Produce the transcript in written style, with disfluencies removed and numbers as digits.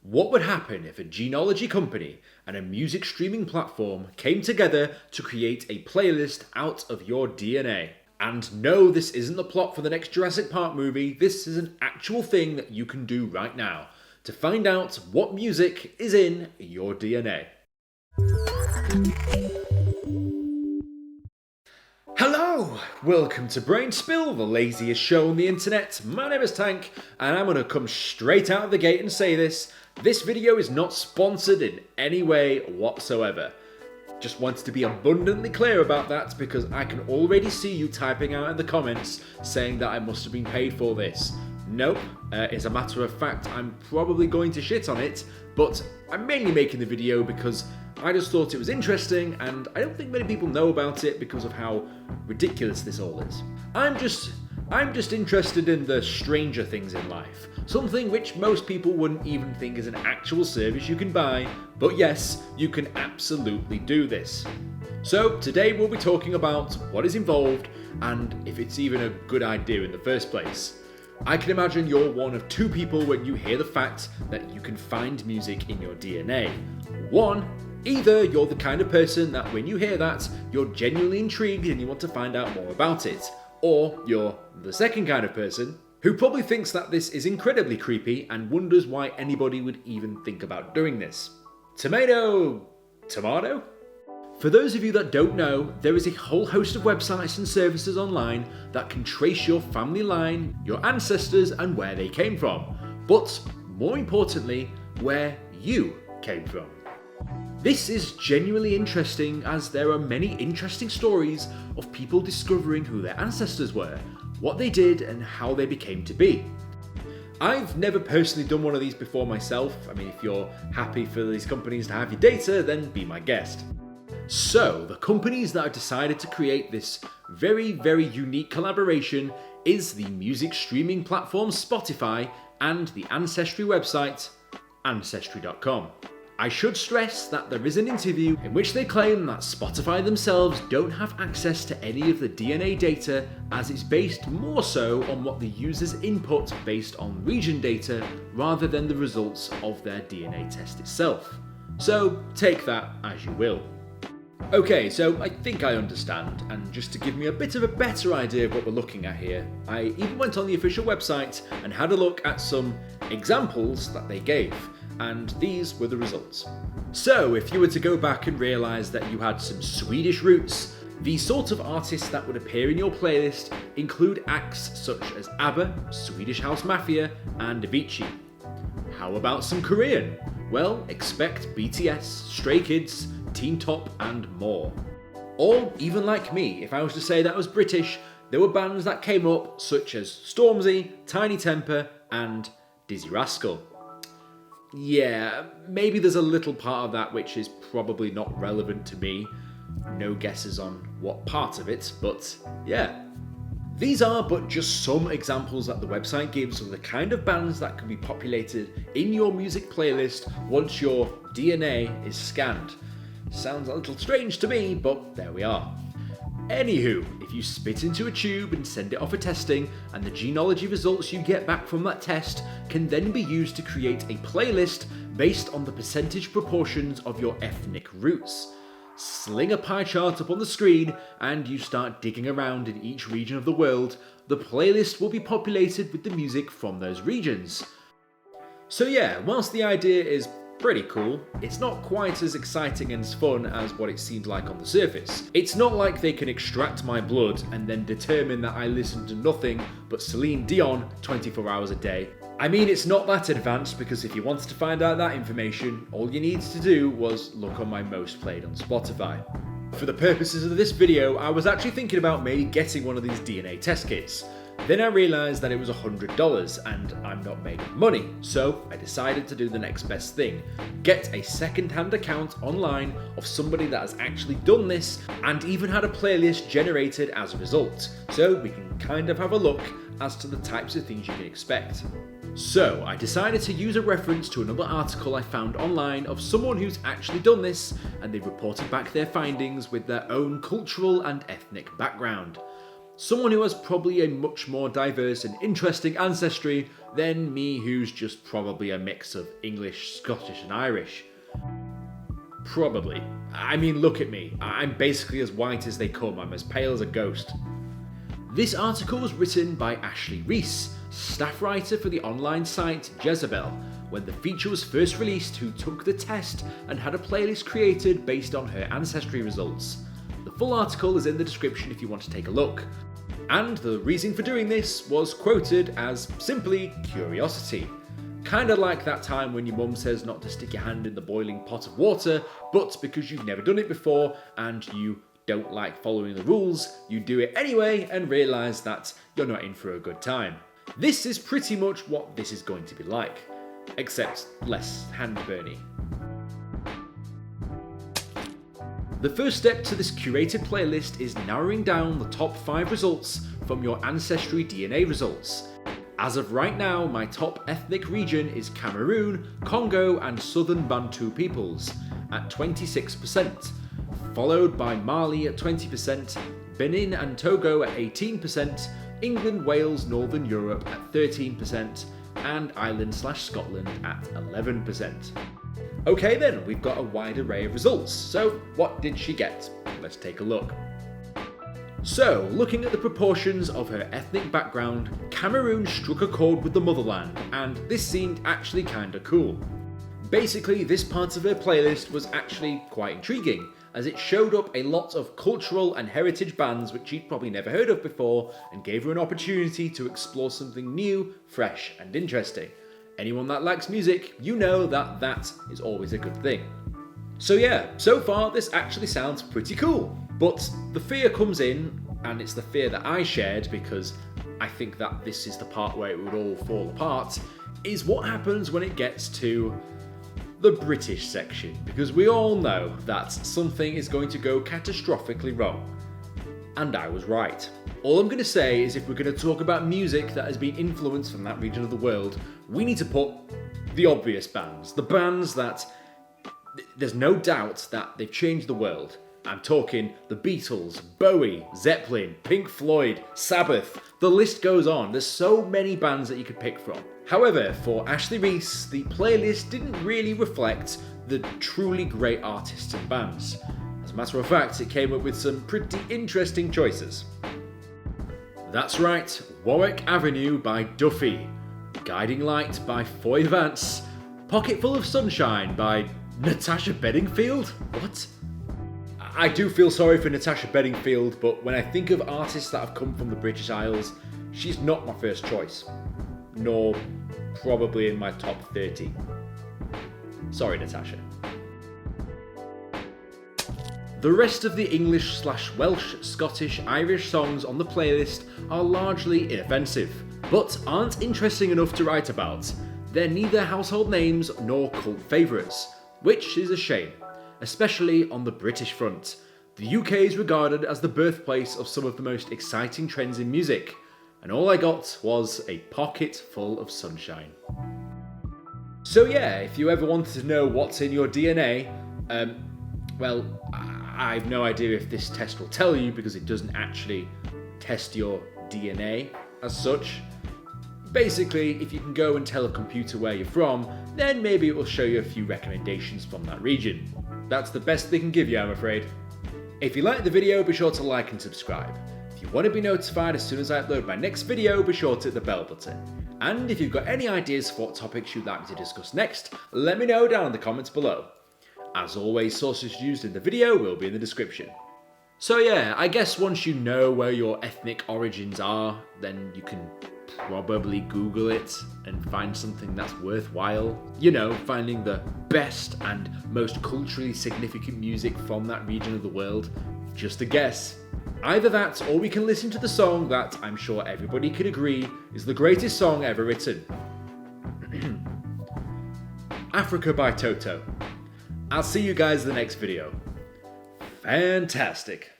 What would happen if a genealogy company and a music streaming platform came together to create a playlist out of your DNA? And no, this isn't the plot for the next Jurassic Park movie, this is an actual thing that you can do right now to find out what music is in your DNA. Hello! Welcome to Brainspill, the laziest show on the internet. My name is Tank, and I'm gonna come straight out of the gate and say this. This video is not sponsored in any way whatsoever. Just wanted to be abundantly clear about that because I can already see you typing out in the comments saying that I must have been paid for this. Nope, as a matter of fact, I'm probably going to shit on it, but I'm mainly making the video because I just thought it was interesting and I don't think many people know about it because of how ridiculous this all is. I'm just interested in the stranger things in life. Something which most people wouldn't even think is an actual service you can buy, but yes, you can absolutely do this. So today we'll be talking about what is involved and if it's even a good idea in the first place. I can imagine you're one of two people when you hear the fact that you can find music in your DNA. One, either you're the kind of person that when you hear that, you're genuinely intrigued and you want to find out more about it. Or you're the second kind of person who probably thinks that this is incredibly creepy and wonders why anybody would even think about doing this. Tomato? For those of you that don't know, there is a whole host of websites and services online that can trace your family line, your ancestors, and where they came from. But more importantly, where you came from. This is genuinely interesting as there are many interesting stories of people discovering who their ancestors were, what they did, and how they became to be. I've never personally done one of these before myself. I mean, if you're happy for these companies to have your data, then be my guest. So, the companies that have decided to create this very, very unique collaboration is the music streaming platform Spotify and the ancestry website Ancestry.com. I should stress that there is an interview in which they claim that Spotify themselves don't have access to any of the DNA data as it's based more so on what the users input based on region data rather than the results of their DNA test itself. So take that as you will. Okay, so I think I understand, and just to give me a bit of a better idea of what we're looking at here, I even went on the official website and had a look at some examples that they gave. And these were the results. So if you were to go back and realise that you had some Swedish roots, the sort of artists that would appear in your playlist include acts such as ABBA, Swedish House Mafia, and Avicii. How about some Korean? Well, expect BTS, Stray Kids, Teen Top, and more. Or even like me, if I was to say that I was British, there were bands that came up such as Stormzy, Tiny Temper, and Dizzy Rascal. Yeah, maybe there's a little part of that which is probably not relevant to me. No guesses on what part of it, but yeah. These are but just some examples that the website gives of the kind of bands that can be populated in your music playlist once your DNA is scanned. Sounds a little strange to me, but there we are. Anywho, if you spit into a tube and send it off for testing, and the genealogy results you get back from that test can then be used to create a playlist based on the percentage proportions of your ethnic roots. Sling a pie chart up on the screen and you start digging around in each region of the world, the playlist will be populated with the music from those regions. So yeah, whilst the idea is pretty cool, it's not quite as exciting and as fun as what it seems like on the surface. It's not like they can extract my blood and then determine that I listen to nothing but Celine Dion 24 hours a day. I mean, it's not that advanced because if you wanted to find out that information, all you needed to do was look on my most played on Spotify. For the purposes of this video, I was actually thinking about maybe getting one of these DNA test kits. Then I realised that it was $100 and I'm not made of money, so I decided to do the next best thing. Get a second-hand account online of somebody that has actually done this and even had a playlist generated as a result, so we can kind of have a look as to the types of things you can expect. So I decided to use a reference to another article I found online of someone who's actually done this, and they reported back their findings with their own cultural and ethnic background. Someone who has probably a much more diverse and interesting ancestry than me, who's just probably a mix of English, Scottish and Irish. Probably. I mean, look at me. I'm basically as white as they come. I'm as pale as a ghost. This article was written by Ashley Reese, staff writer for the online site Jezebel, when the feature was first released, who took the test and had a playlist created based on her ancestry results. The full article is in the description if you want to take a look. And the reason for doing this was quoted as simply curiosity. Kinda like that time when your mum says not to stick your hand in the boiling pot of water, but because you've never done it before and you don't like following the rules, you do it anyway and realise that you're not in for a good time. This is pretty much what this is going to be like, except less hand-burny. The first step to this curated playlist is narrowing down the top 5 results from your Ancestry DNA results. As of right now, my top ethnic region is Cameroon, Congo and Southern Bantu peoples at 26%, followed by Mali at 20%, Benin and Togo at 18%, England, Wales, Northern Europe at 13%, and Ireland/Scotland at 11%. Okay then, we've got a wide array of results, so what did she get? Let's take a look. So, looking at the proportions of her ethnic background, Cameroon struck a chord with the motherland, and this seemed actually kinda cool. Basically, this part of her playlist was actually quite intriguing, as it showed up a lot of cultural and heritage bands which she'd probably never heard of before, and gave her an opportunity to explore something new, fresh and interesting. Anyone that likes music, you know that that is always a good thing. So yeah, so far this actually sounds pretty cool, but the fear comes in, and it's the fear that I shared because I think that this is the part where it would all fall apart, is what happens when it gets to the British section, because we all know that something is going to go catastrophically wrong. And I was right. All I'm going to say is if we're going to talk about music that has been influenced from that region of the world, we need to put the obvious bands. The bands that there's no doubt that they've changed the world. I'm talking the Beatles, Bowie, Zeppelin, Pink Floyd, Sabbath. The list goes on. There's so many bands that you could pick from. However, for Ashley Reese, the playlist didn't really reflect the truly great artists and bands. As a matter of fact, it came up with some pretty interesting choices. That's right, Warwick Avenue by Duffy, Guiding Light by Foy Vance, Pocketful of Sunshine by Natasha Bedingfield? What? I do feel sorry for Natasha Bedingfield, but when I think of artists that have come from the British Isles, she's not my first choice. Nor probably in my top 30. Sorry, Natasha. The rest of the English/Welsh, Scottish, Irish songs on the playlist are largely inoffensive, but aren't interesting enough to write about. They're neither household names nor cult favourites, which is a shame, especially on the British front. The UK is regarded as the birthplace of some of the most exciting trends in music, and all I got was a pocket full of sunshine. So yeah, if you ever wanted to know what's in your DNA, well, I have no idea if this test will tell you because it doesn't actually test your DNA as such. Basically, if you can go and tell a computer where you're from, then maybe it will show you a few recommendations from that region. That's the best they can give you, I'm afraid. If you liked the video, be sure to like and subscribe. If you want to be notified as soon as I upload my next video, be sure to hit the bell button. And if you've got any ideas for what topics you'd like me to discuss next, let me know down in the comments below. As always, sources used in the video will be in the description. So yeah, I guess once you know where your ethnic origins are, then you can probably Google it and find something that's worthwhile. You know, finding the best and most culturally significant music from that region of the world. Just a guess. Either that, or we can listen to the song that I'm sure everybody could agree is the greatest song ever written. Africa by Toto. I'll see you guys in the next video. Fantastic.